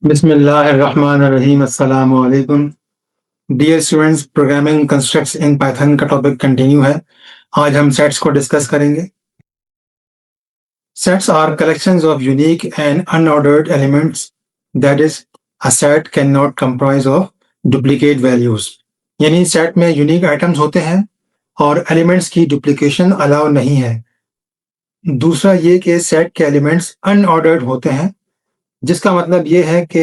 बिस्मिल्लाहिर्रहमानिर्रहीम अस्सलामु अलैकुम। Dear students, programming constructs in Python का टॉपिक कंटिन्यू है। आज हम सेट्स को डिस्कस करेंगे। Sets are collections of unique and unordered elements, that is a set can not comprise of duplicate values. यानी सेट में यूनिक आइटम्स होते हैं और एलिमेंट्स की डुप्लीकेशन अलाउ नहीं है। दूसरा ये कि सेट के एलिमेंट्स अनऑर्डर्ड होते हैं, जिसका मतलब ये है कि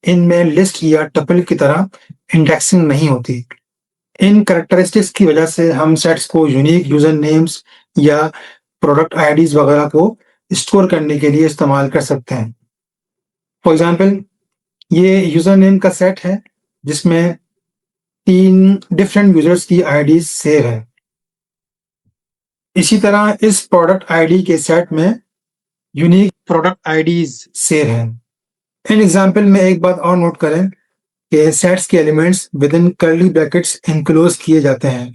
इनमें लिस्ट या टपल की तरह इंडेक्सिंग नहीं होती। इन कैरेक्टरिस्टिक्स की वजह से हम सेट्स को यूनिक यूजर नेम्स या प्रोडक्ट आईडीज वगैरह को स्टोर करने के लिए इस्तेमाल कर सकते हैं। फॉर एग्जांपल, ये यूजर नेम का सेट है जिसमें 3 डिफरेंट यूजर्स की आईडीज सेव है। इसी तरह इस प्रोडक्ट आईडी के सेट में यूनिक प्रोडक्ट आईडीज सेव है। इन एग्जाम्पल में एक बात और नोट करें कि सेट्स के elements with in curly brackets enclose किए जाते हैं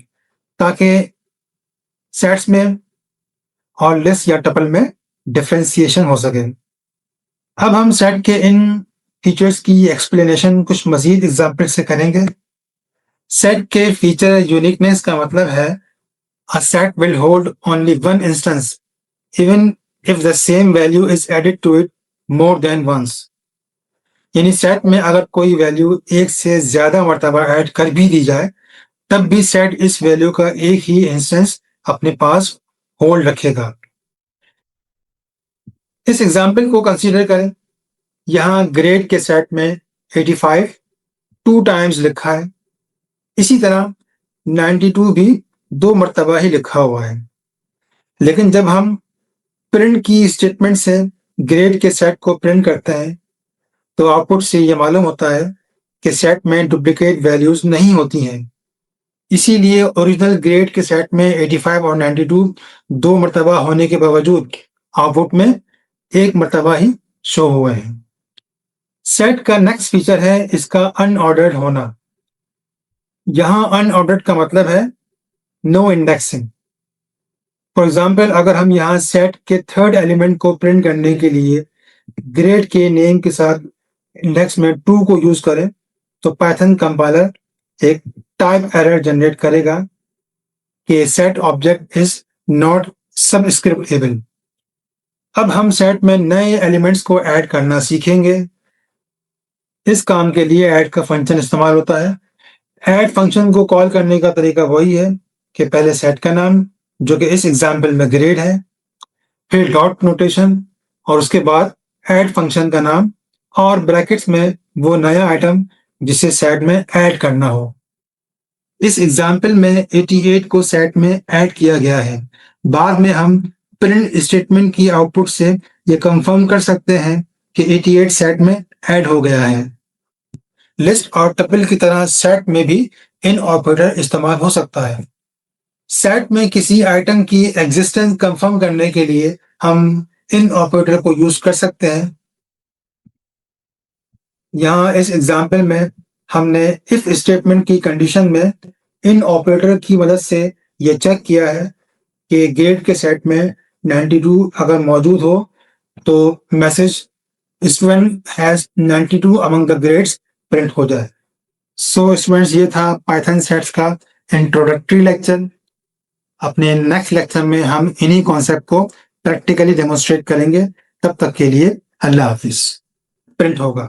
ताकि सेट्स में और लिस्ट या टपल में डिफरेंशिएशन हो सके। अब हम सेट के इन फीचर्स की एक्सप्लेनेशन कुछ मजीद एग्जाम्पल से करेंगे। सेट के फीचर यूनिकनेस का मतलब है a set will hold only one instance even if the same value is added to it more than once। यानी सेट में अगर कोई वैल्यू एक से ज्यादा मर्तबा ऐड कर भी दी जाए तब भी सेट इस वैल्यू का एक ही इंस्टेंस अपने पास होल्ड रखेगा। इस एग्जाम्पल को कंसीडर करें। यहाँ ग्रेड के सेट में 85 2 टाइम्स लिखा है। इसी तरह 92 भी 2 मर्तबा ही लिखा हुआ है। लेकिन जब हम प्रिंट की स्टेटमेंट से ग्रेड के सेट को प्रिंट करते हैं तो आउटपुट से यह मालूम होता है कि सेट में डुप्लीकेट वैल्यूज नहीं होती हैं। इसीलिए ओरिजिनल ग्रेड के सेट में 85 और 92 2 मर्तबा होने के बावजूद आउटपुट में 1 मर्तबा ही शो हुए हैं। सेट का नेक्स्ट फीचर है इसका अनऑर्डर्ड होना। यहाँ अनऑर्डर्ड का मतलब है नो इंडेक्सिंग। फॉर एग्जाम्पल, अगर हम यहाँ सेट के थर्ड एलिमेंट को प्रिंट करने के लिए ग्रेड के नेम के साथ इंडेक्स में 2 को यूज करें तो पाइथन कंपाइलर एक टाइप एरर जनरेट करेगा कि सेट ऑब्जेक्ट इज नॉट सबस्क्रिप्टेबल। अब हम सेट में नए एलिमेंट्स को ऐड करना सीखेंगे। इस काम के लिए ऐड का फंक्शन इस्तेमाल होता है। ऐड फंक्शन को कॉल करने का तरीका वही है कि पहले सेट का नाम, जो कि इस एग्जाम्पल में ग्रेड है, फिर डॉट नोटेशन और उसके बाद ऐड फंक्शन का नाम और ब्रैकेट्स में वो नया आइटम जिसे सेट में ऐड करना हो। इस एग्जाम्पल में 88 को सेट में ऐड किया गया है। बाद में हम प्रिंट स्टेटमेंट की आउटपुट से ये कंफर्म कर सकते हैं कि 88 सेट में ऐड हो गया है। लिस्ट और टपल की तरह सेट में भी इन ऑपरेटर इस्तेमाल हो सकता है। सेट में किसी आइटम की एग्जिस्टेंस कंफर्म करने के लिए हम इन ऑपरेटर को यूज कर सकते हैं। यहाँ इस एग्जाम्पल में हमने इफ स्टेटमेंट की कंडीशन में इन ऑपरेटर की मदद से ये चेक किया है कि ग्रेड के सेट में 92 अगर मौजूद हो तो message student has 92 among the grades print हो जाए। सो स्टूडेंट्स, ये था पाइथन सेट्स का इंट्रोडक्टरी लेक्चर। अपने नेक्स्ट लेक्चर में हम इन्हीं कॉन्सेप्ट को प्रैक्टिकली डेमोन्स्ट्रेट करेंगे। तब तक के लिए अल्लाह हाफिज। प्रिंट होगा।